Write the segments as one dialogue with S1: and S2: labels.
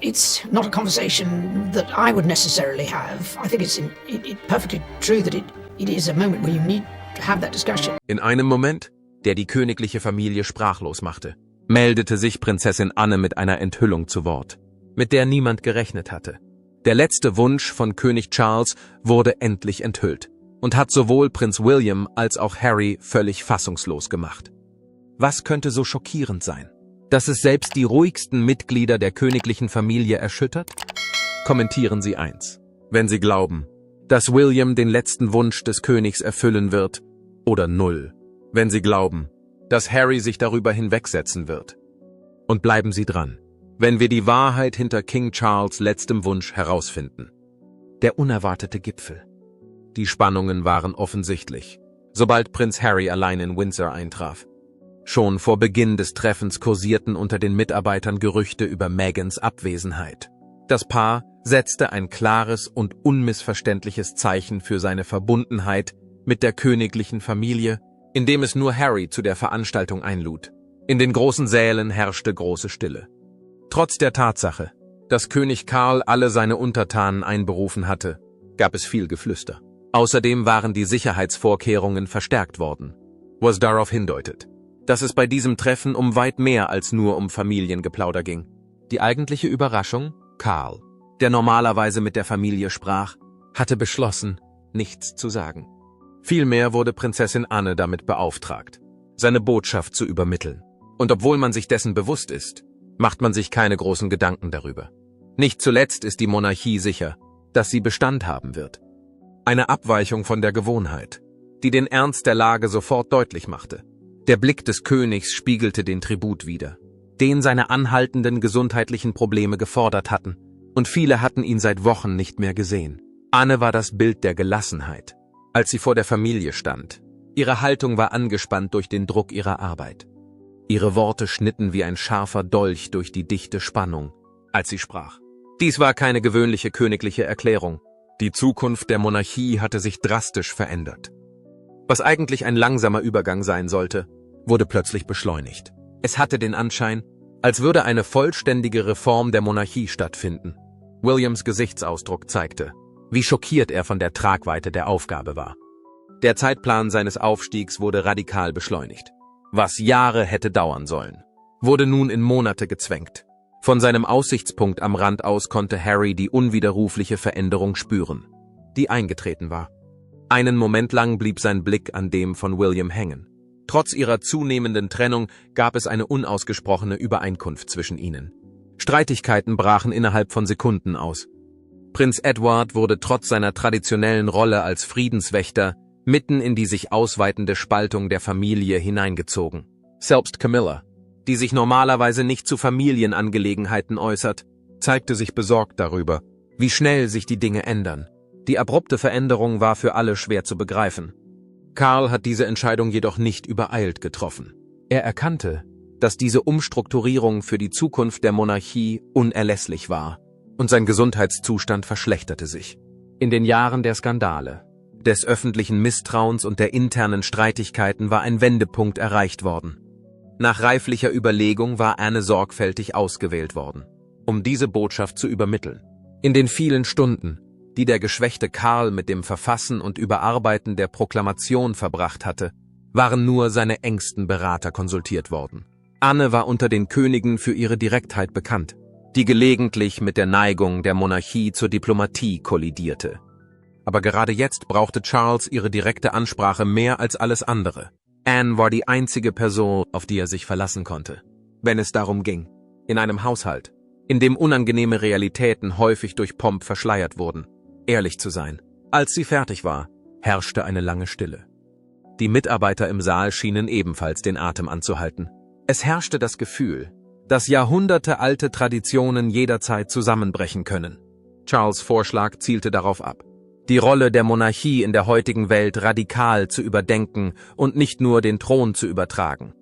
S1: it's not a conversation that I would necessarily have. I think it's perfectly true that it is a moment where you need to have that discussion.
S2: In einem Moment, der die königliche Familie sprachlos machte, meldete sich Prinzessin Anne mit einer Enthüllung zu Wort, mit der niemand gerechnet hatte. Der letzte Wunsch von König Charles wurde endlich enthüllt und hat sowohl Prinz William als auch Harry völlig fassungslos gemacht. Was könnte so schockierend sein, dass es selbst die ruhigsten Mitglieder der königlichen Familie erschüttert? Kommentieren Sie eins, wenn Sie glauben, dass William den letzten Wunsch des Königs erfüllen wird, oder 0, wenn Sie glauben, dass Harry sich darüber hinwegsetzen wird. Und bleiben Sie dran, wenn wir die Wahrheit hinter King Charles' letztem Wunsch herausfinden. Der unerwartete Gipfel. Die Spannungen waren offensichtlich, sobald Prinz Harry allein in Windsor eintraf. Schon vor Beginn des Treffens kursierten unter den Mitarbeitern Gerüchte über Megans Abwesenheit. Das Paar setzte ein klares und unmissverständliches Zeichen für seine Verbundenheit mit der königlichen Familie, indem es nur Harry zu der Veranstaltung einlud. In den großen Sälen herrschte große Stille. Trotz der Tatsache, dass König Karl alle seine Untertanen einberufen hatte, gab es viel Geflüster. Außerdem waren die Sicherheitsvorkehrungen verstärkt worden, was darauf hindeutet, dass es bei diesem Treffen um weit mehr als nur um Familiengeplauder ging. Die eigentliche Überraschung, Karl, der normalerweise mit der Familie sprach, hatte beschlossen, nichts zu sagen. Vielmehr wurde Prinzessin Anne damit beauftragt, seine Botschaft zu übermitteln. Und obwohl man sich dessen bewusst ist, macht man sich keine großen Gedanken darüber. Nicht zuletzt ist die Monarchie sicher, dass sie Bestand haben wird. Eine Abweichung von der Gewohnheit, die den Ernst der Lage sofort deutlich machte. Der Blick des Königs spiegelte den Tribut wider, den seine anhaltenden gesundheitlichen Probleme gefordert hatten, und viele hatten ihn seit Wochen nicht mehr gesehen. Anne war das Bild der Gelassenheit, als sie vor der Familie stand. Ihre Haltung war angespannt durch den Druck ihrer Arbeit. Ihre Worte schnitten wie ein scharfer Dolch durch die dichte Spannung, als sie sprach. Dies war keine gewöhnliche königliche Erklärung. Die Zukunft der Monarchie hatte sich drastisch verändert. Was eigentlich ein langsamer Übergang sein sollte, wurde plötzlich beschleunigt. Es hatte den Anschein, als würde eine vollständige Reform der Monarchie stattfinden. Williams Gesichtsausdruck zeigte, wie schockiert er von der Tragweite der Aufgabe war. Der Zeitplan seines Aufstiegs wurde radikal beschleunigt. Was Jahre hätte dauern sollen, wurde nun in Monate gezwängt. Von seinem Aussichtspunkt am Rand aus konnte Harry die unwiderrufliche Veränderung spüren, die eingetreten war. Einen Moment lang blieb sein Blick an dem von William hängen. Trotz ihrer zunehmenden Trennung gab es eine unausgesprochene Übereinkunft zwischen ihnen. Streitigkeiten brachen innerhalb von Sekunden aus. Prinz Edward wurde trotz seiner traditionellen Rolle als Friedenswächter mitten in die sich ausweitende Spaltung der Familie hineingezogen. Selbst Camilla, die sich normalerweise nicht zu Familienangelegenheiten äußert, zeigte sich besorgt darüber, wie schnell sich die Dinge ändern. Die abrupte Veränderung war für alle schwer zu begreifen. Karl hat diese Entscheidung jedoch nicht übereilt getroffen. Er erkannte, dass diese Umstrukturierung für die Zukunft der Monarchie unerlässlich war, und sein Gesundheitszustand verschlechterte sich. In den Jahren der Skandale, des öffentlichen Misstrauens und der internen Streitigkeiten war ein Wendepunkt erreicht worden. Nach reiflicher Überlegung war Anne sorgfältig ausgewählt worden, um diese Botschaft zu übermitteln. In den vielen Stunden, die der geschwächte Karl mit dem Verfassen und Überarbeiten der Proklamation verbracht hatte, waren nur seine engsten Berater konsultiert worden. Anne war unter den Königen für ihre Direktheit bekannt, die gelegentlich mit der Neigung der Monarchie zur Diplomatie kollidierte. Aber gerade jetzt brauchte Charles ihre direkte Ansprache mehr als alles andere. Anne war die einzige Person, auf die er sich verlassen konnte, wenn es darum ging, in einem Haushalt, in dem unangenehme Realitäten häufig durch Pomp verschleiert wurden, ehrlich zu sein. Als sie fertig war, herrschte eine lange Stille. Die Mitarbeiter im Saal schienen ebenfalls den Atem anzuhalten. Es herrschte das Gefühl, dass jahrhundertealte Traditionen jederzeit zusammenbrechen können. Charles' Vorschlag zielte darauf ab, die Rolle der Monarchie in der heutigen Welt radikal zu überdenken und nicht nur den Thron zu übertragen.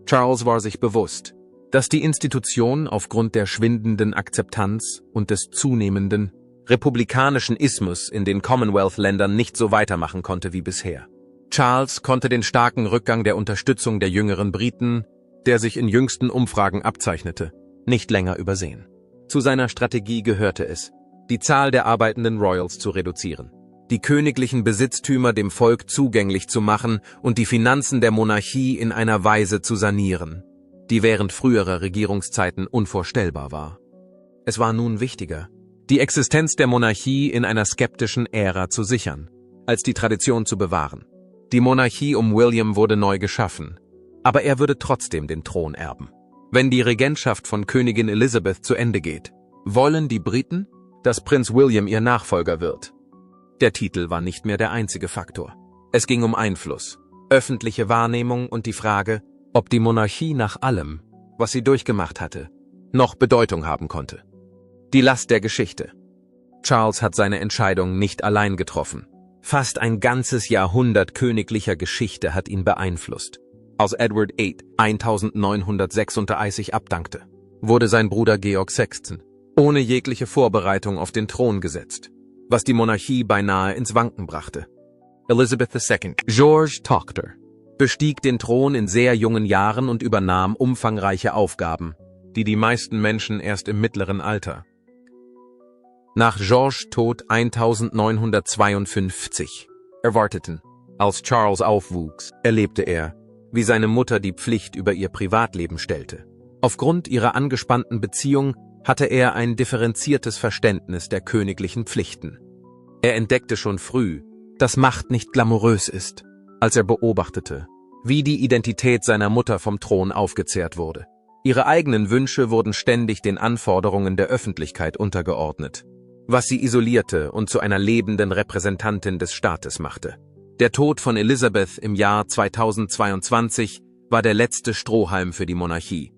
S2: Charles war sich bewusst, dass die Institution aufgrund der schwindenden Akzeptanz und des zunehmenden republikanischen Ismus in den Commonwealth-Ländern nicht so weitermachen konnte wie bisher. Charles konnte den starken Rückgang der Unterstützung der jüngeren Briten, der sich in jüngsten Umfragen abzeichnete, nicht länger übersehen. Zu seiner Strategie gehörte es, die Zahl der arbeitenden Royals zu reduzieren, die königlichen Besitztümer dem Volk zugänglich zu machen und die Finanzen der Monarchie in einer Weise zu sanieren, die während früherer Regierungszeiten unvorstellbar war. Es war nun wichtiger, die Existenz der Monarchie in einer skeptischen Ära zu sichern, als die Tradition zu bewahren. Die Monarchie um William wurde neu geschaffen, aber er würde trotzdem den Thron erben. Wenn die Regentschaft von Königin Elizabeth zu Ende geht, wollen die Briten, dass Prinz William ihr Nachfolger wird. Der Titel war nicht mehr der einzige Faktor. Es ging um Einfluss, öffentliche Wahrnehmung und die Frage, ob die Monarchie nach allem, was sie durchgemacht hatte, noch Bedeutung haben konnte. Die Last der Geschichte. Charles hat seine Entscheidung nicht allein getroffen. Fast ein ganzes Jahrhundert königlicher Geschichte hat ihn beeinflusst. Als Edward VIII 1936 abdankte, wurde sein Bruder Georg XVI ohne jegliche Vorbereitung auf den Thron gesetzt, was die Monarchie beinahe ins Wanken brachte. Elizabeth II, George Tochter, bestieg den Thron in sehr jungen Jahren und übernahm umfangreiche Aufgaben, die die meisten Menschen erst im mittleren Alter. Nach Georges Tod 1952 erwarteten, als Charles aufwuchs, erlebte er, wie seine Mutter die Pflicht über ihr Privatleben stellte. Aufgrund ihrer angespannten Beziehung hatte er ein differenziertes Verständnis der königlichen Pflichten. Er entdeckte schon früh, dass Macht nicht glamourös ist, als er beobachtete, wie die Identität seiner Mutter vom Thron aufgezehrt wurde. Ihre eigenen Wünsche wurden ständig den Anforderungen der Öffentlichkeit untergeordnet, was sie isolierte und zu einer lebenden Repräsentantin des Staates machte. Der Tod von Elizabeth im Jahr 2022 war der letzte Strohhalm für die Monarchie.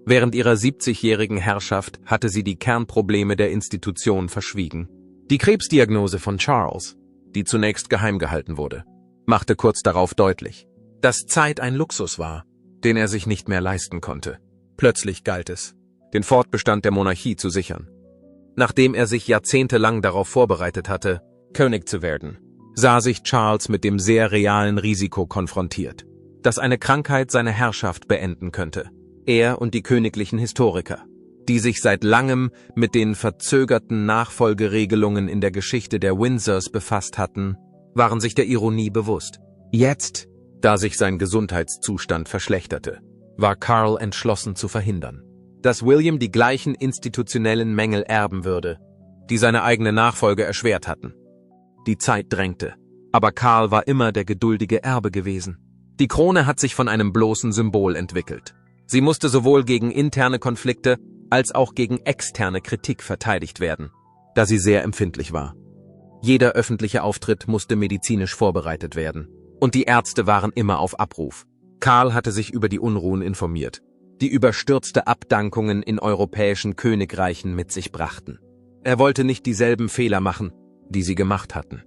S2: Während ihrer 70-jährigen Herrschaft hatte sie die Kernprobleme der Institution verschwiegen. Die Krebsdiagnose von Charles, die zunächst geheim gehalten wurde, machte kurz darauf deutlich, dass Zeit ein Luxus war, den er sich nicht mehr leisten konnte. Plötzlich galt es, den Fortbestand der Monarchie zu sichern. Nachdem er sich jahrzehntelang darauf vorbereitet hatte, König zu werden, sah sich Charles mit dem sehr realen Risiko konfrontiert, dass eine Krankheit seine Herrschaft beenden könnte. Er und die königlichen Historiker, die sich seit langem mit den verzögerten Nachfolgeregelungen in der Geschichte der Windsors befasst hatten, waren sich der Ironie bewusst. Jetzt, da sich sein Gesundheitszustand verschlechterte, war Karl entschlossen zu verhindern, dass William die gleichen institutionellen Mängel erben würde, die seine eigene Nachfolge erschwert hatten. Die Zeit drängte, aber Karl war immer der geduldige Erbe gewesen. Die Krone hat sich von einem bloßen Symbol entwickelt. Sie musste sowohl gegen interne Konflikte als auch gegen externe Kritik verteidigt werden, da sie sehr empfindlich war. Jeder öffentliche Auftritt musste medizinisch vorbereitet werden, und die Ärzte waren immer auf Abruf. Karl hatte sich über die Unruhen informiert, die überstürzte Abdankungen in europäischen Königreichen mit sich brachten. Er wollte nicht dieselben Fehler machen, die sie gemacht hatten.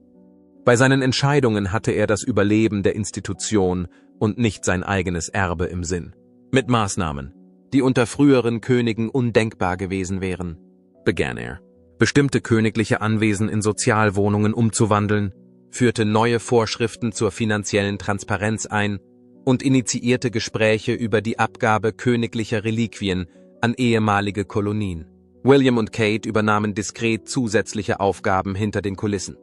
S2: Bei seinen Entscheidungen hatte er das Überleben der Institution und nicht sein eigenes Erbe im Sinn. Mit Maßnahmen, die unter früheren Königen undenkbar gewesen wären, begann er, bestimmte königliche Anwesen in Sozialwohnungen umzuwandeln, führte neue Vorschriften zur finanziellen Transparenz ein und initiierte Gespräche über die Abgabe königlicher Reliquien an ehemalige Kolonien. William und Kate übernahmen diskret zusätzliche Aufgaben hinter den Kulissen.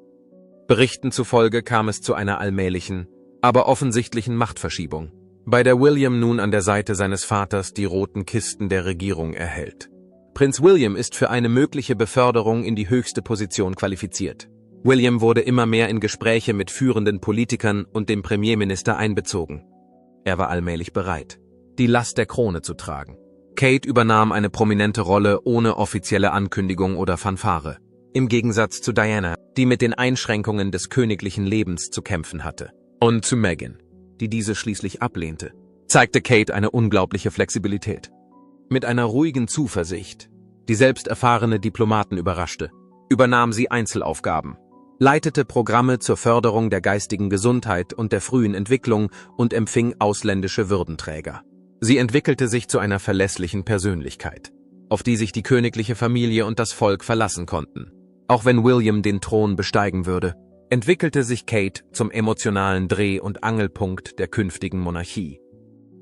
S2: Berichten zufolge kam es zu einer allmählichen, aber offensichtlichen Machtverschiebung, bei der William nun an der Seite seines Vaters die roten Kisten der Regierung erhält. Prinz William ist für eine mögliche Beförderung in die höchste Position qualifiziert. William wurde immer mehr in Gespräche mit führenden Politikern und dem Premierminister einbezogen. Er war allmählich bereit, die Last der Krone zu tragen. Kate übernahm eine prominente Rolle ohne offizielle Ankündigung oder Fanfare, im Gegensatz zu Diana, die mit den Einschränkungen des königlichen Lebens zu kämpfen hatte. Und zu Meghan, die diese schließlich ablehnte, zeigte Kate eine unglaubliche Flexibilität. Mit einer ruhigen Zuversicht, die selbst erfahrene Diplomaten überraschte, übernahm sie Einzelaufgaben, leitete Programme zur Förderung der geistigen Gesundheit und der frühen Entwicklung und empfing ausländische Würdenträger. Sie entwickelte sich zu einer verlässlichen Persönlichkeit, auf die sich die königliche Familie und das Volk verlassen konnten. Auch wenn William den Thron besteigen würde, entwickelte sich Kate zum emotionalen Dreh- und Angelpunkt der künftigen Monarchie.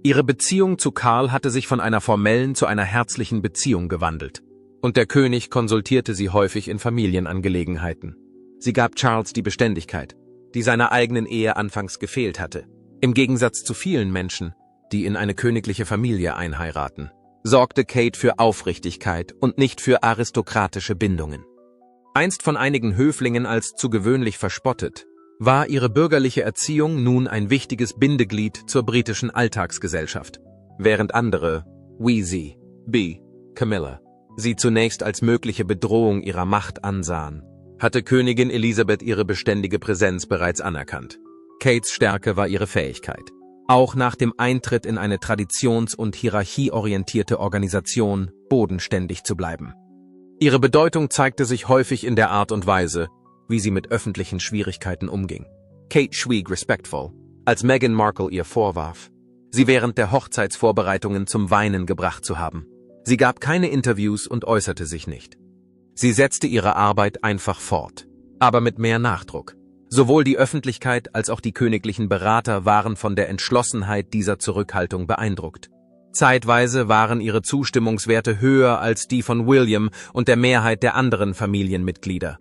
S2: Ihre Beziehung zu Karl hatte sich von einer formellen zu einer herzlichen Beziehung gewandelt. und der König konsultierte sie häufig in Familienangelegenheiten. Sie gab Charles die Beständigkeit, die seiner eigenen Ehe anfangs gefehlt hatte. Im Gegensatz zu vielen Menschen, die in eine königliche Familie einheiraten, sorgte Kate für Aufrichtigkeit und nicht für aristokratische Bindungen. Einst von einigen Höflingen als zu gewöhnlich verspottet, war ihre bürgerliche Erziehung nun ein wichtiges Bindeglied zur britischen Alltagsgesellschaft, während andere, Weezy, Camilla, sie zunächst als mögliche Bedrohung ihrer Macht ansahen, hatte Königin Elisabeth ihre beständige Präsenz bereits anerkannt. Kates Stärke war ihre Fähigkeit, auch nach dem Eintritt in eine traditions- und hierarchieorientierte Organisation bodenständig zu bleiben. Ihre Bedeutung zeigte sich häufig in der Art und Weise, wie sie mit öffentlichen Schwierigkeiten umging. Kate schwieg respektvoll, als Meghan Markle ihr vorwarf, sie während der Hochzeitsvorbereitungen zum Weinen gebracht zu haben. Sie gab keine Interviews und äußerte sich nicht. Sie setzte ihre Arbeit einfach fort, aber mit mehr Nachdruck. Sowohl die Öffentlichkeit als auch die königlichen Berater waren von der Entschlossenheit dieser Zurückhaltung beeindruckt. Zeitweise waren ihre Zustimmungswerte höher als die von William und der Mehrheit der anderen Familienmitglieder.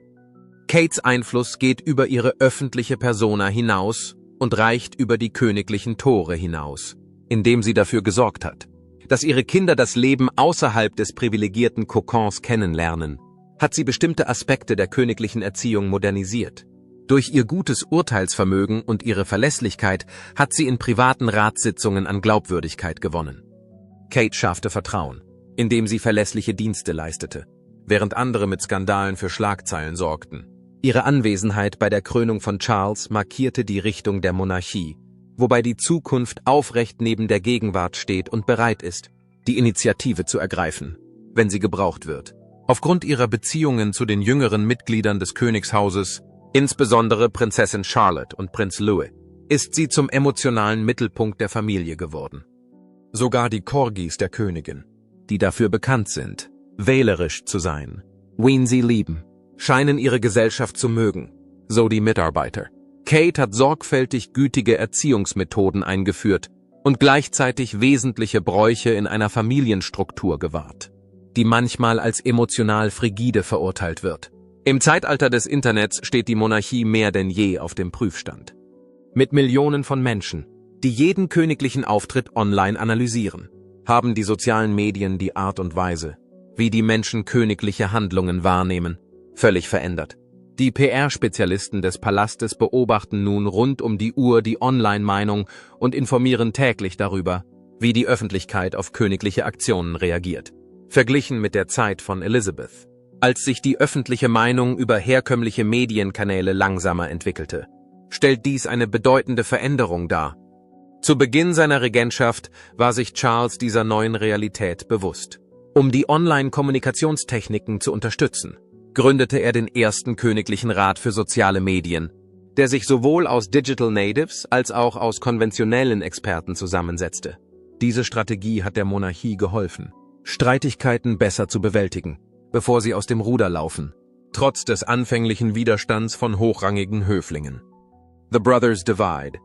S2: Kates Einfluss geht über ihre öffentliche Persona hinaus und reicht über die königlichen Tore hinaus, indem sie dafür gesorgt hat, dass ihre Kinder das Leben außerhalb des privilegierten Kokons kennenlernen, hat sie bestimmte Aspekte der königlichen Erziehung modernisiert. Durch ihr gutes Urteilsvermögen und ihre Verlässlichkeit hat sie in privaten Ratssitzungen an Glaubwürdigkeit gewonnen. Kate schärfte Vertrauen, indem sie verlässliche Dienste leistete, während andere mit Skandalen für Schlagzeilen sorgten. Ihre Anwesenheit bei der Krönung von Charles markierte die Richtung der Monarchie, wobei die Zukunft aufrecht neben der Gegenwart steht und bereit ist, die Initiative zu ergreifen, wenn sie gebraucht wird. Aufgrund ihrer Beziehungen zu den jüngeren Mitgliedern des Königshauses, insbesondere Prinzessin Charlotte und Prinz Louis, ist sie zum emotionalen Mittelpunkt der Familie geworden. Sogar die Corgis der Königin, die dafür bekannt sind, wählerisch zu sein, wen sie lieben, scheinen ihre Gesellschaft zu mögen, so die Mitarbeiter. Kate hat sorgfältig gütige Erziehungsmethoden eingeführt und gleichzeitig wesentliche Bräuche in einer Familienstruktur gewahrt, die manchmal als emotional frigide verurteilt wird. Im Zeitalter des Internets steht die Monarchie mehr denn je auf dem Prüfstand. Mit Millionen von Menschen, die jeden königlichen Auftritt online analysieren, haben die sozialen Medien die Art und Weise, wie die Menschen königliche Handlungen wahrnehmen, völlig verändert. Die PR-Spezialisten des Palastes beobachten nun rund um die Uhr die Online-Meinung und informieren täglich darüber, wie die Öffentlichkeit auf königliche Aktionen reagiert. Verglichen mit der Zeit von Elizabeth, als sich die öffentliche Meinung über herkömmliche Medienkanäle langsamer entwickelte, stellt dies eine bedeutende Veränderung dar. Zu Beginn seiner Regentschaft war sich Charles dieser neuen Realität bewusst. Um die Online-Kommunikationstechniken zu unterstützen, gründete er den ersten Königlichen Rat für soziale Medien, der sich sowohl aus Digital Natives als auch aus konventionellen Experten zusammensetzte. Diese Strategie hat der Monarchie geholfen, Streitigkeiten besser zu bewältigen, bevor sie aus dem Ruder laufen, trotz des anfänglichen Widerstands von hochrangigen Höflingen. The Brothers Divide.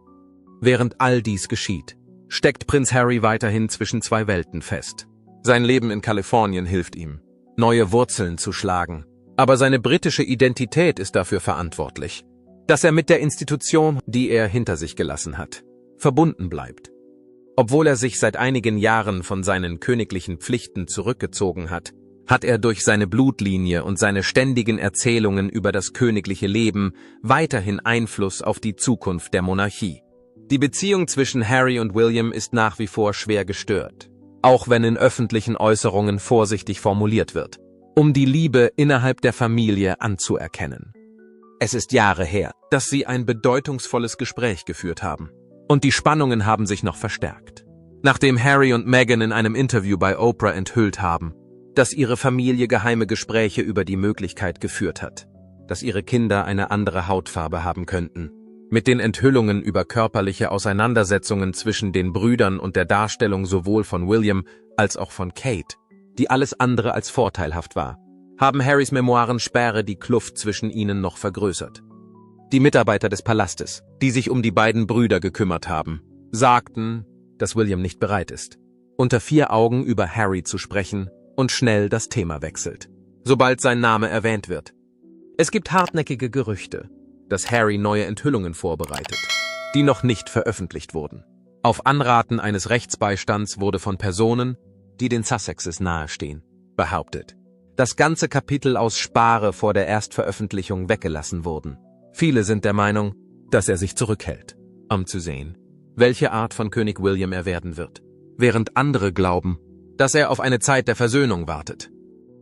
S2: Während all dies geschieht, steckt Prinz Harry weiterhin zwischen zwei Welten fest. Sein Leben in Kalifornien hilft ihm, neue Wurzeln zu schlagen, aber seine britische Identität ist dafür verantwortlich, dass er mit der Institution, die er hinter sich gelassen hat, verbunden bleibt. Obwohl er sich seit einigen Jahren von seinen königlichen Pflichten zurückgezogen hat, hat er durch seine Blutlinie und seine ständigen Erzählungen über das königliche Leben weiterhin Einfluss auf die Zukunft der Monarchie. Die Beziehung zwischen Harry und William ist nach wie vor schwer gestört, auch wenn in öffentlichen Äußerungen vorsichtig formuliert wird, um die Liebe innerhalb der Familie anzuerkennen. Es ist Jahre her, dass sie ein bedeutungsvolles Gespräch geführt haben, und die Spannungen haben sich noch verstärkt. Nachdem Harry und Meghan in einem Interview bei Oprah enthüllt haben, dass ihre Familie geheime Gespräche über die Möglichkeit geführt hat, dass ihre Kinder eine andere Hautfarbe haben könnten. Mit den Enthüllungen über körperliche Auseinandersetzungen zwischen den Brüdern und der Darstellung sowohl von William als auch von Kate, die alles andere als vorteilhaft war, haben Harrys Memoiren die Kluft zwischen ihnen noch vergrößert. Die Mitarbeiter des Palastes, die sich um die beiden Brüder gekümmert haben, sagten, dass William nicht bereit ist, unter vier Augen über Harry zu sprechen und schnell das Thema wechselt, sobald sein Name erwähnt wird. Es gibt hartnäckige Gerüchte, dass Harry neue Enthüllungen vorbereitet, die noch nicht veröffentlicht wurden. Auf Anraten eines Rechtsbeistands wurde von Personen, die den Sussexes nahestehen, behauptet, dass ganze Kapitel aus Spare vor der Erstveröffentlichung weggelassen wurden. Viele sind der Meinung, dass er sich zurückhält, um zu sehen, welche Art von König William er werden wird, während andere glauben, dass er auf eine Zeit der Versöhnung wartet.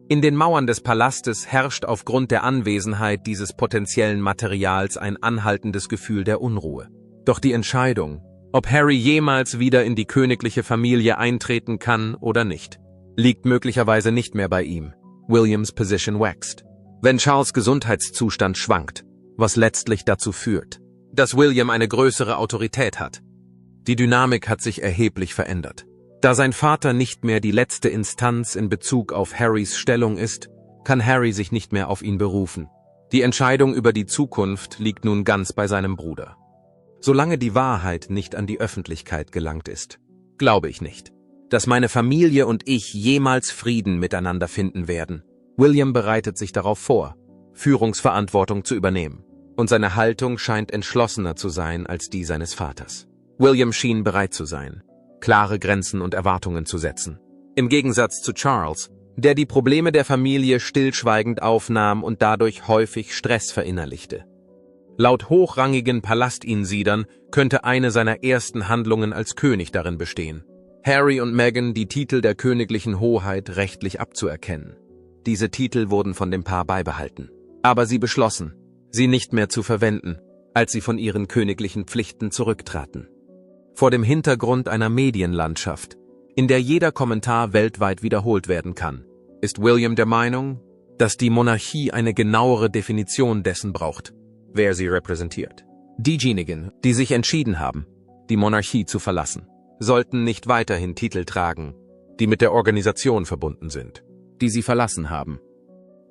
S2: In den Mauern des Palastes herrscht aufgrund der Anwesenheit dieses potenziellen Materials ein anhaltendes Gefühl der Unruhe. Doch die Entscheidung, ob Harry jemals wieder in die königliche Familie eintreten kann oder nicht, liegt möglicherweise nicht mehr bei ihm. Williams' Position wächst. Wenn Charles' Gesundheitszustand schwankt, was letztlich dazu führt, dass William eine größere Autorität hat. Die Dynamik hat sich erheblich verändert. Da sein Vater nicht mehr die letzte Instanz in Bezug auf Harrys Stellung ist, kann Harry sich nicht mehr auf ihn berufen. Die Entscheidung über die Zukunft liegt nun ganz bei seinem Bruder. Solange die Wahrheit nicht an die Öffentlichkeit gelangt ist, glaube ich nicht, dass meine Familie und ich jemals Frieden miteinander finden werden. William bereitet sich darauf vor, Führungsverantwortung zu übernehmen, und seine Haltung scheint entschlossener zu sein als die seines Vaters. William schien bereit zu sein, klare Grenzen und Erwartungen zu setzen. Im Gegensatz zu Charles, der die Probleme der Familie stillschweigend aufnahm und dadurch häufig Stress verinnerlichte. Laut hochrangigen Palastinsiedern könnte eine seiner ersten Handlungen als König darin bestehen, Harry und Meghan die Titel der königlichen Hoheit rechtlich abzuerkennen. Diese Titel wurden von dem Paar beibehalten, aber sie beschlossen, sie nicht mehr zu verwenden, als sie von ihren königlichen Pflichten zurücktraten. Vor dem Hintergrund einer Medienlandschaft, in der jeder Kommentar weltweit wiederholt werden kann, ist William der Meinung, dass die Monarchie eine genauere Definition dessen braucht, wer sie repräsentiert. Diejenigen, die sich entschieden haben, die Monarchie zu verlassen, sollten nicht weiterhin Titel tragen, die mit der Organisation verbunden sind, die sie verlassen haben.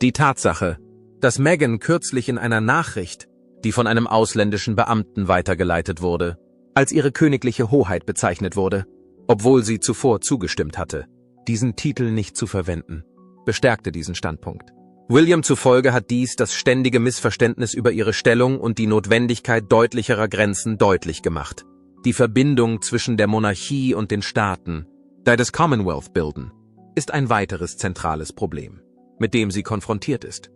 S2: Die Tatsache, dass Meghan kürzlich in einer Nachricht, die von einem ausländischen Beamten weitergeleitet wurde, als ihre königliche Hoheit bezeichnet wurde, obwohl sie zuvor zugestimmt hatte, diesen Titel nicht zu verwenden, bestärkte diesen Standpunkt. William zufolge hat dies das ständige Missverständnis über ihre Stellung und die Notwendigkeit deutlicherer Grenzen deutlich gemacht. Die Verbindung zwischen der Monarchie und den Staaten, die das Commonwealth bilden, ist ein weiteres zentrales Problem, mit dem sie konfrontiert ist.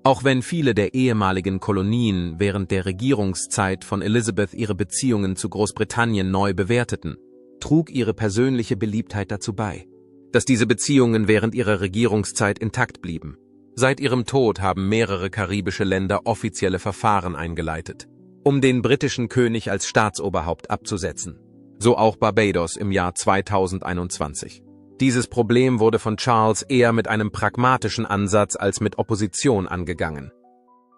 S2: Auch wenn viele der ehemaligen Kolonien während der Regierungszeit von Elizabeth ihre Beziehungen zu Großbritannien neu bewerteten, trug ihre persönliche Beliebtheit dazu bei, dass diese Beziehungen während ihrer Regierungszeit intakt blieben. Seit ihrem Tod haben mehrere karibische Länder offizielle Verfahren eingeleitet, um den britischen König als Staatsoberhaupt abzusetzen, so auch Barbados im Jahr 2021. Dieses Problem wurde von Charles eher mit einem pragmatischen Ansatz als mit Opposition angegangen.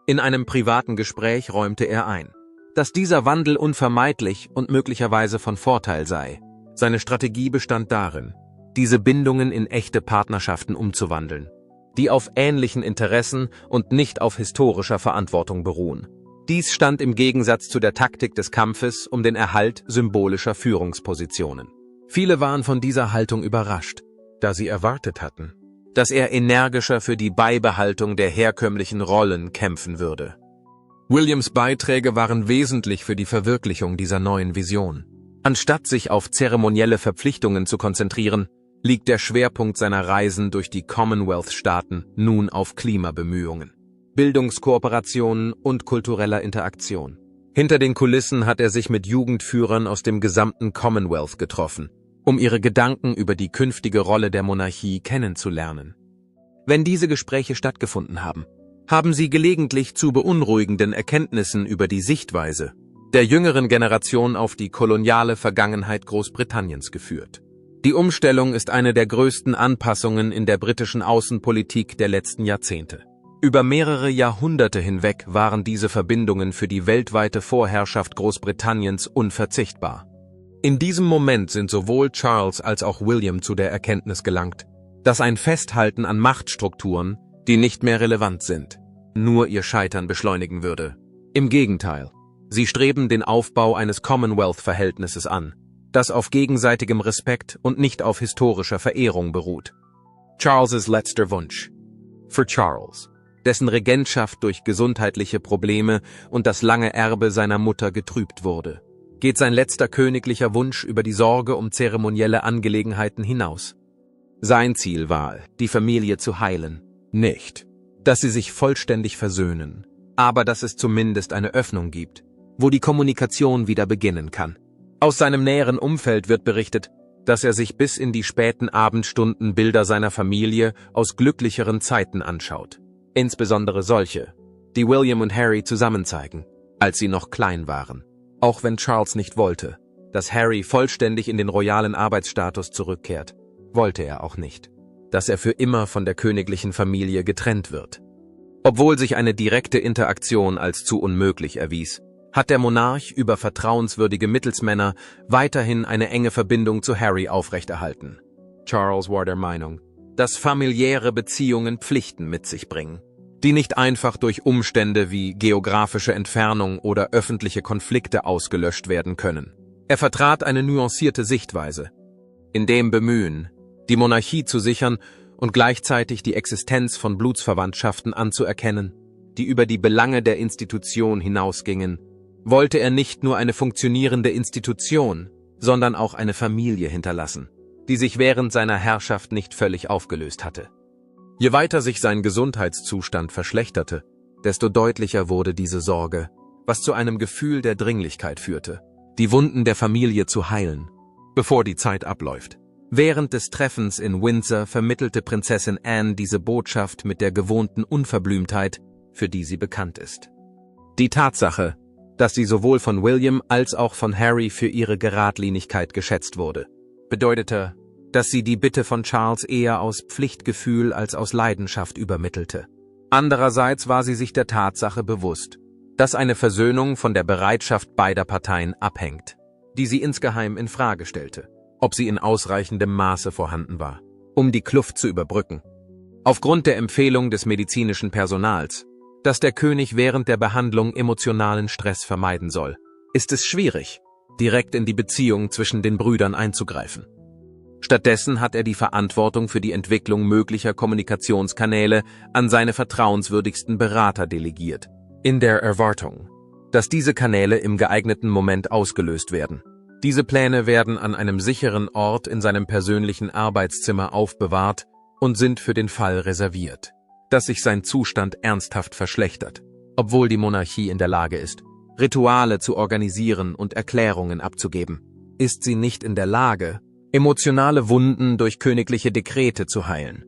S2: In einem privaten Gespräch räumte er ein, dass dieser Wandel unvermeidlich und möglicherweise von Vorteil sei. Seine Strategie bestand darin, diese Bindungen in echte Partnerschaften umzuwandeln, die auf ähnlichen Interessen und nicht auf historischer Verantwortung beruhen. Dies stand im Gegensatz zu der Taktik des Kampfes um den Erhalt symbolischer Führungspositionen. Viele waren von dieser Haltung überrascht, da sie erwartet hatten, dass er energischer für die Beibehaltung der herkömmlichen Rollen kämpfen würde. Williams' Beiträge waren wesentlich für die Verwirklichung dieser neuen Vision. Anstatt sich auf zeremonielle Verpflichtungen zu konzentrieren, liegt der Schwerpunkt seiner Reisen durch die Commonwealth-Staaten nun auf Klimabemühungen, Bildungskooperationen und kultureller Interaktion. Hinter den Kulissen hat er sich mit Jugendführern aus dem gesamten Commonwealth getroffen, um ihre Gedanken über die künftige Rolle der Monarchie kennenzulernen. Wenn diese Gespräche stattgefunden haben, haben sie gelegentlich zu beunruhigenden Erkenntnissen über die Sichtweise der jüngeren Generation auf die koloniale Vergangenheit Großbritanniens geführt. Die Umstellung ist eine der größten Anpassungen in der britischen Außenpolitik der letzten Jahrzehnte. Über mehrere Jahrhunderte hinweg waren diese Verbindungen für die weltweite Vorherrschaft Großbritanniens unverzichtbar. In diesem Moment sind sowohl Charles als auch William zu der Erkenntnis gelangt, dass ein Festhalten an Machtstrukturen, die nicht mehr relevant sind, nur ihr Scheitern beschleunigen würde. Im Gegenteil, sie streben den Aufbau eines Commonwealth-Verhältnisses an, das auf gegenseitigem Respekt und nicht auf historischer Verehrung beruht. Charles' letzter Wunsch. Für Charles, dessen Regentschaft durch gesundheitliche Probleme und das lange Erbe seiner Mutter getrübt wurde, geht sein letzter königlicher Wunsch über die Sorge um zeremonielle Angelegenheiten hinaus. Sein Ziel war, die Familie zu heilen. Nicht, dass sie sich vollständig versöhnen, aber dass es zumindest eine Öffnung gibt, wo die Kommunikation wieder beginnen kann. Aus seinem näheren Umfeld wird berichtet, dass er sich bis in die späten Abendstunden Bilder seiner Familie aus glücklicheren Zeiten anschaut. Insbesondere solche, die William und Harry zusammen zeigen, als sie noch klein waren. Auch wenn Charles nicht wollte, dass Harry vollständig in den royalen Arbeitsstatus zurückkehrt, wollte er auch nicht, dass er für immer von der königlichen Familie getrennt wird. Obwohl sich eine direkte Interaktion als zu unmöglich erwies, hat der Monarch über vertrauenswürdige Mittelsmänner weiterhin eine enge Verbindung zu Harry aufrechterhalten. Charles war der Meinung, dass familiäre Beziehungen Pflichten mit sich bringen, die nicht einfach durch Umstände wie geografische Entfernung oder öffentliche Konflikte ausgelöscht werden können. Er vertrat eine nuancierte Sichtweise. In dem Bemühen, die Monarchie zu sichern und gleichzeitig die Existenz von Blutsverwandtschaften anzuerkennen, die über die Belange der Institution hinausgingen, wollte er nicht nur eine funktionierende Institution, sondern auch eine Familie hinterlassen, die sich während seiner Herrschaft nicht völlig aufgelöst hatte. Je weiter sich sein Gesundheitszustand verschlechterte, desto deutlicher wurde diese Sorge, was zu einem Gefühl der Dringlichkeit führte, die Wunden der Familie zu heilen, bevor die Zeit abläuft. Während des Treffens in Windsor vermittelte Prinzessin Anne diese Botschaft mit der gewohnten Unverblümtheit, für die sie bekannt ist. Die Tatsache, dass sie sowohl von William als auch von Harry für ihre Geradlinigkeit geschätzt wurde, bedeutete, dass sie die Bitte von Charles eher aus Pflichtgefühl als aus Leidenschaft übermittelte. Andererseits war sie sich der Tatsache bewusst, dass eine Versöhnung von der Bereitschaft beider Parteien abhängt, die sie insgeheim in Frage stellte, ob sie in ausreichendem Maße vorhanden war, um die Kluft zu überbrücken. Aufgrund der Empfehlung des medizinischen Personals, dass der König während der Behandlung emotionalen Stress vermeiden soll, ist es schwierig, direkt in die Beziehung zwischen den Brüdern einzugreifen. Stattdessen hat er die Verantwortung für die Entwicklung möglicher Kommunikationskanäle an seine vertrauenswürdigsten Berater delegiert, in der Erwartung, dass diese Kanäle im geeigneten Moment ausgelöst werden. Diese Pläne werden an einem sicheren Ort in seinem persönlichen Arbeitszimmer aufbewahrt und sind für den Fall reserviert, dass sich sein Zustand ernsthaft verschlechtert, obwohl die Monarchie in der Lage ist, Rituale zu organisieren und Erklärungen abzugeben. Ist sie nicht in der Lage, emotionale Wunden durch königliche Dekrete zu heilen.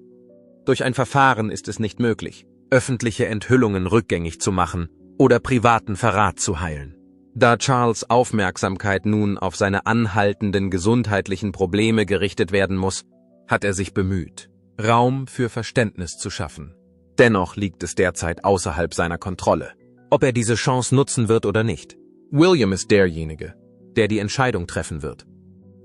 S2: Durch ein Verfahren ist es nicht möglich, öffentliche Enthüllungen rückgängig zu machen oder privaten Verrat zu heilen. Da Charles' Aufmerksamkeit nun auf seine anhaltenden gesundheitlichen Probleme gerichtet werden muss, hat er sich bemüht, Raum für Verständnis zu schaffen. Dennoch liegt es derzeit außerhalb seiner Kontrolle, ob er diese Chance nutzen wird oder nicht. William ist derjenige, der die Entscheidung treffen wird.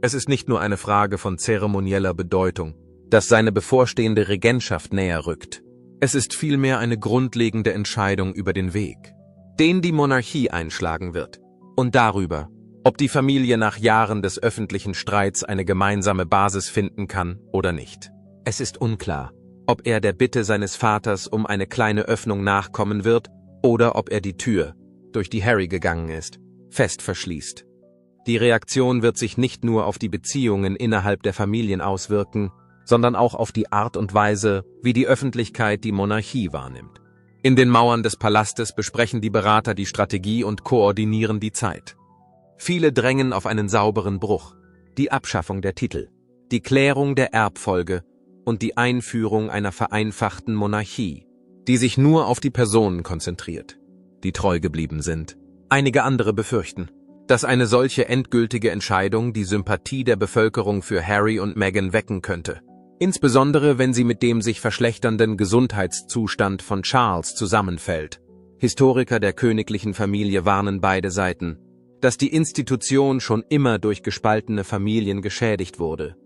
S2: Es ist nicht nur eine Frage von zeremonieller Bedeutung, dass seine bevorstehende Regentschaft näher rückt. Es ist vielmehr eine grundlegende Entscheidung über den Weg, den die Monarchie einschlagen wird, und darüber, ob die Familie nach Jahren des öffentlichen Streits eine gemeinsame Basis finden kann oder nicht. Es ist unklar, ob er der Bitte seines Vaters um eine kleine Öffnung nachkommen wird oder ob er die Tür, durch die Harry gegangen ist, fest verschließt. Die Reaktion wird sich nicht nur auf die Beziehungen innerhalb der Familien auswirken, sondern auch auf die Art und Weise, wie die Öffentlichkeit die Monarchie wahrnimmt. In den Mauern des Palastes besprechen die Berater die Strategie und koordinieren die Zeit. Viele drängen auf einen sauberen Bruch, die Abschaffung der Titel, die Klärung der Erbfolge und die Einführung einer vereinfachten Monarchie, die sich nur auf die Personen konzentriert, die treu geblieben sind. Einige andere befürchten, dass eine solche endgültige Entscheidung die Sympathie der Bevölkerung für Harry und Meghan wecken könnte, insbesondere wenn sie mit dem sich verschlechternden Gesundheitszustand von Charles zusammenfällt. Historiker der königlichen Familie warnen beide Seiten, dass die Institution schon immer durch gespaltene Familien geschädigt wurde.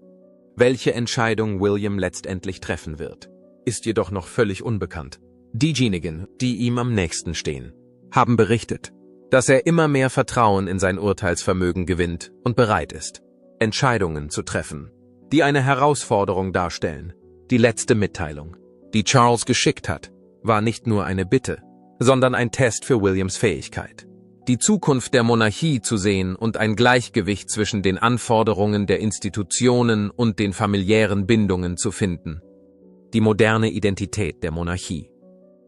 S2: Welche Entscheidung William letztendlich treffen wird, ist jedoch noch völlig unbekannt. Diejenigen, die ihm am nächsten stehen, haben berichtet, dass er immer mehr Vertrauen in sein Urteilsvermögen gewinnt und bereit ist, Entscheidungen zu treffen, die eine Herausforderung darstellen, Die letzte Mitteilung, die Charles geschickt hat, war nicht nur eine Bitte, sondern ein Test für Williams Fähigkeit, die Zukunft der Monarchie zu sehen und ein Gleichgewicht zwischen den Anforderungen der Institutionen und den familiären Bindungen zu finden. Die moderne Identität der Monarchie.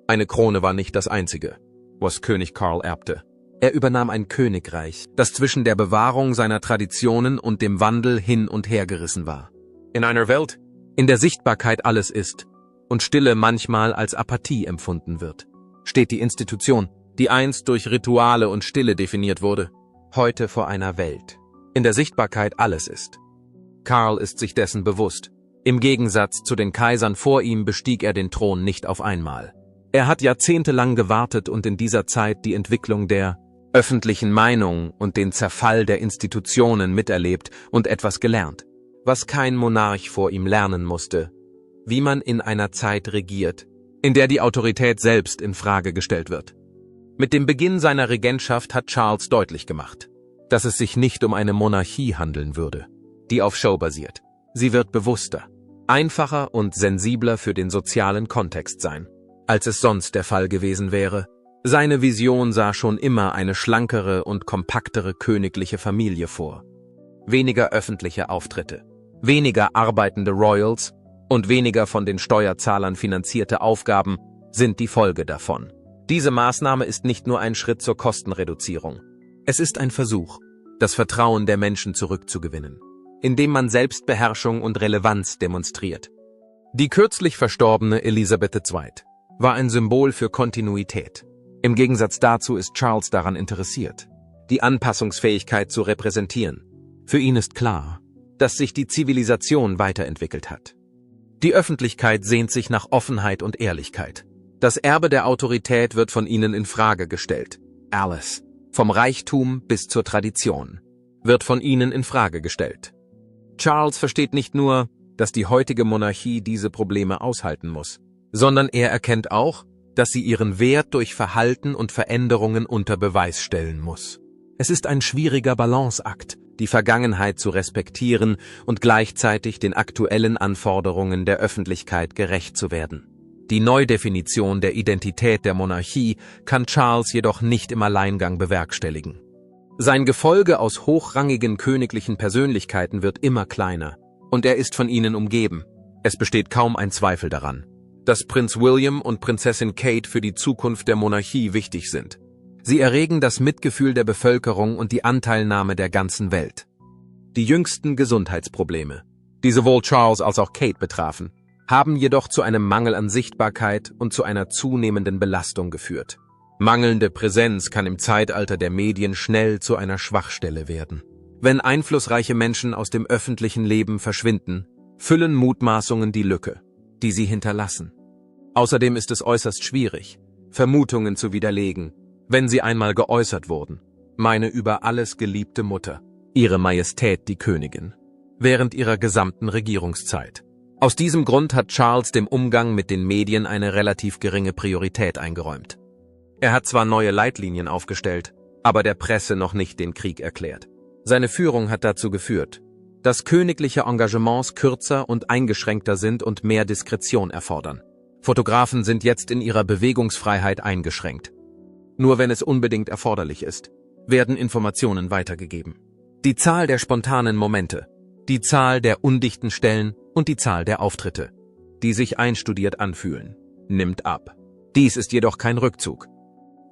S2: Eine Krone war nicht das Einzige, was König Karl erbte. Er übernahm ein Königreich, das zwischen der Bewahrung seiner Traditionen und dem Wandel hin und her gerissen war. In einer Welt, in der Sichtbarkeit alles ist und Stille manchmal als Apathie empfunden wird, steht die Institution, die einst durch Rituale und Stille definiert wurde, heute vor einer Welt, in der Sichtbarkeit alles ist. Karl ist sich dessen bewusst. Im Gegensatz zu den Kaisern vor ihm bestieg er den Thron nicht auf einmal. Er hat jahrzehntelang gewartet und in dieser Zeit die Entwicklung der öffentlichen Meinung und den Zerfall der Institutionen miterlebt und etwas gelernt, was kein Monarch vor ihm lernen musste, wie man in einer Zeit regiert, in der die Autorität selbst in Frage gestellt wird. Mit dem Beginn seiner Regentschaft hat Charles deutlich gemacht, dass es sich nicht um eine Monarchie handeln würde, die auf Show basiert. Sie wird bewusster, einfacher und sensibler für den sozialen Kontext sein, als es sonst der Fall gewesen wäre. Seine Vision sah schon immer eine schlankere und kompaktere königliche Familie vor. Weniger öffentliche Auftritte, weniger arbeitende Royals und weniger von den Steuerzahlern finanzierte Aufgaben sind die Folge davon. Diese Maßnahme ist nicht nur ein Schritt zur Kostenreduzierung. Es ist ein Versuch, das Vertrauen der Menschen zurückzugewinnen, indem man Selbstbeherrschung und Relevanz demonstriert. Die kürzlich verstorbene Elisabeth II. War ein Symbol für Kontinuität. Im Gegensatz dazu ist Charles daran interessiert, die Anpassungsfähigkeit zu repräsentieren. Für ihn ist klar, dass sich die Zivilisation weiterentwickelt hat. Die Öffentlichkeit sehnt sich nach Offenheit und Ehrlichkeit. Das Erbe der Autorität wird von ihnen in Frage gestellt. Alles, vom Reichtum bis zur Tradition, wird von ihnen in Frage gestellt. Charles versteht nicht nur, dass die heutige Monarchie diese Probleme aushalten muss, sondern er erkennt auch, dass sie ihren Wert durch Verhalten und Veränderungen unter Beweis stellen muss. Es ist ein schwieriger Balanceakt, die Vergangenheit zu respektieren und gleichzeitig den aktuellen Anforderungen der Öffentlichkeit gerecht zu werden. Die Neudefinition der Identität der Monarchie kann Charles jedoch nicht im Alleingang bewerkstelligen. Sein Gefolge aus hochrangigen königlichen Persönlichkeiten wird immer kleiner, und er ist von ihnen umgeben. Es besteht kaum ein Zweifel daran, dass Prinz William und Prinzessin Kate für die Zukunft der Monarchie wichtig sind. Sie erregen das Mitgefühl der Bevölkerung und die Anteilnahme der ganzen Welt. Die jüngsten Gesundheitsprobleme, die sowohl Charles als auch Kate betrafen, haben jedoch zu einem Mangel an Sichtbarkeit und zu einer zunehmenden Belastung geführt. Mangelnde Präsenz kann im Zeitalter der Medien schnell zu einer Schwachstelle werden. Wenn einflussreiche Menschen aus dem öffentlichen Leben verschwinden, füllen Mutmaßungen die Lücke, die sie hinterlassen. Außerdem ist es äußerst schwierig, Vermutungen zu widerlegen, wenn sie einmal geäußert wurden. Meine über alles geliebte Mutter, Ihre Majestät die Königin, während ihrer gesamten Regierungszeit. Aus diesem Grund hat Charles dem Umgang mit den Medien eine relativ geringe Priorität eingeräumt. Er hat zwar neue Leitlinien aufgestellt, aber der Presse noch nicht den Krieg erklärt. Seine Führung hat dazu geführt, dass königliche Engagements kürzer und eingeschränkter sind und mehr Diskretion erfordern. Fotografen sind jetzt in ihrer Bewegungsfreiheit eingeschränkt. Nur wenn es unbedingt erforderlich ist, werden Informationen weitergegeben. Die Zahl der spontanen Momente, die Zahl der undichten Stellen und die Zahl der Auftritte, die sich einstudiert anfühlen, nimmt ab. Dies ist jedoch kein Rückzug.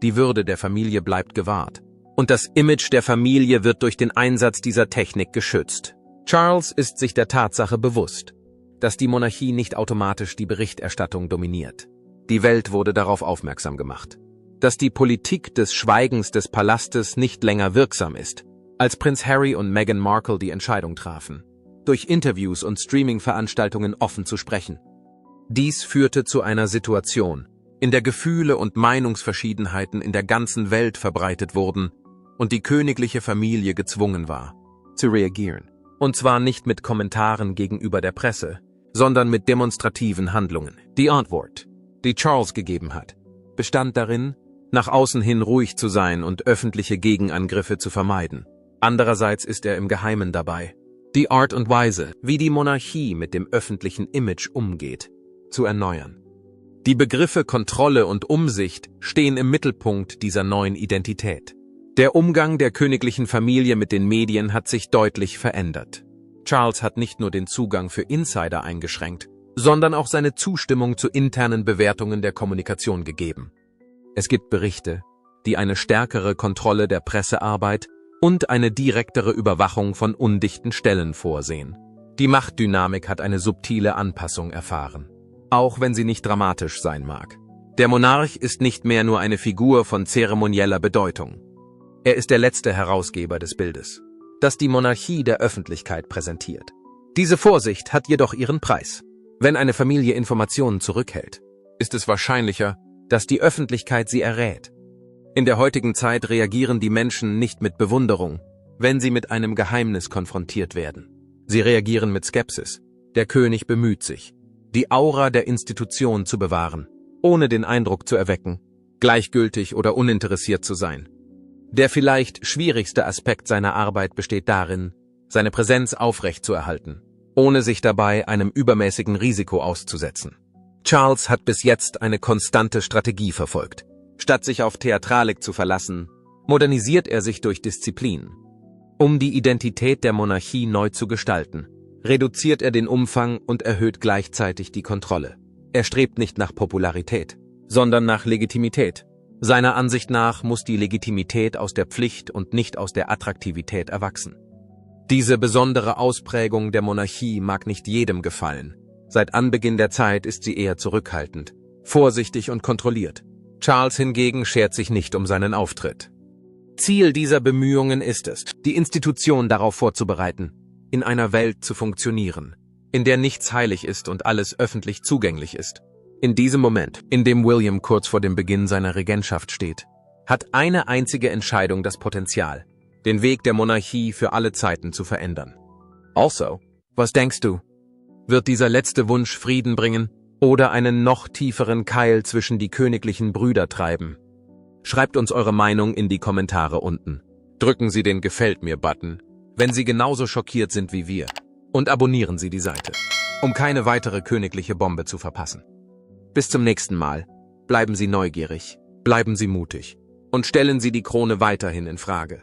S2: Die Würde der Familie bleibt gewahrt. Und das Image der Familie wird durch den Einsatz dieser Technik geschützt. Charles ist sich der Tatsache bewusst, dass die Monarchie nicht automatisch die Berichterstattung dominiert. Die Welt wurde darauf aufmerksam gemacht, dass die Politik des Schweigens des Palastes nicht länger wirksam ist, als Prinz Harry und Meghan Markle die Entscheidung trafen, durch Interviews und Streaming-Veranstaltungen offen zu sprechen. Dies führte zu einer Situation, in der Gefühle und Meinungsverschiedenheiten in der ganzen Welt verbreitet wurden und die königliche Familie gezwungen war, zu reagieren. Und zwar nicht mit Kommentaren gegenüber der Presse, sondern mit demonstrativen Handlungen. Die Antwort, die Charles gegeben hat, bestand darin, nach außen hin ruhig zu sein und öffentliche Gegenangriffe zu vermeiden. Andererseits ist er im Geheimen dabei, die Art und Weise, wie die Monarchie mit dem öffentlichen Image umgeht, zu erneuern. Die Begriffe Kontrolle und Umsicht stehen im Mittelpunkt dieser neuen Identität. Der Umgang der königlichen Familie mit den Medien hat sich deutlich verändert. Charles hat nicht nur den Zugang für Insider eingeschränkt, sondern auch seine Zustimmung zu internen Bewertungen der Kommunikation gegeben. Es gibt Berichte, die eine stärkere Kontrolle der Pressearbeit und eine direktere Überwachung von undichten Stellen vorsehen. Die Machtdynamik hat eine subtile Anpassung erfahren, auch wenn sie nicht dramatisch sein mag. Der Monarch ist nicht mehr nur eine Figur von zeremonieller Bedeutung. Er ist der letzte Herausgeber des Bildes, das die Monarchie der Öffentlichkeit präsentiert. Diese Vorsicht hat jedoch ihren Preis. Wenn eine Familie Informationen zurückhält, ist es wahrscheinlicher, dass die Öffentlichkeit sie errät. In der heutigen Zeit reagieren die Menschen nicht mit Bewunderung, wenn sie mit einem Geheimnis konfrontiert werden. Sie reagieren mit Skepsis. Der König bemüht sich, die Aura der Institution zu bewahren, ohne den Eindruck zu erwecken, gleichgültig oder uninteressiert zu sein. Der vielleicht schwierigste Aspekt seiner Arbeit besteht darin, seine Präsenz aufrechtzuerhalten, ohne sich dabei einem übermäßigen Risiko auszusetzen. Charles hat bis jetzt eine konstante Strategie verfolgt. Statt sich auf Theatralik zu verlassen, modernisiert er sich durch Disziplin. Um die Identität der Monarchie neu zu gestalten, reduziert er den Umfang und erhöht gleichzeitig die Kontrolle. Er strebt nicht nach Popularität, sondern nach Legitimität. Seiner Ansicht nach muss die Legitimität aus der Pflicht und nicht aus der Attraktivität erwachsen. Diese besondere Ausprägung der Monarchie mag nicht jedem gefallen. Seit Anbeginn der Zeit ist sie eher zurückhaltend, vorsichtig und kontrolliert. Charles hingegen schert sich nicht um seinen Auftritt. Ziel dieser Bemühungen ist es, die Institution darauf vorzubereiten, in einer Welt zu funktionieren, in der nichts heilig ist und alles öffentlich zugänglich ist. In diesem Moment, in dem William kurz vor dem Beginn seiner Regentschaft steht, hat eine einzige Entscheidung das Potenzial, den Weg der Monarchie für alle Zeiten zu verändern. Also, was denkst du? Wird dieser letzte Wunsch Frieden bringen oder einen noch tieferen Keil zwischen die königlichen Brüder treiben? Schreibt uns eure Meinung in die Kommentare unten. Drücken Sie den Gefällt mir-Button, wenn Sie genauso schockiert sind wie wir. Und abonnieren Sie die Seite, um keine weitere königliche Bombe zu verpassen. Bis zum nächsten Mal. Bleiben Sie neugierig, bleiben Sie mutig und stellen Sie die Krone weiterhin in Frage.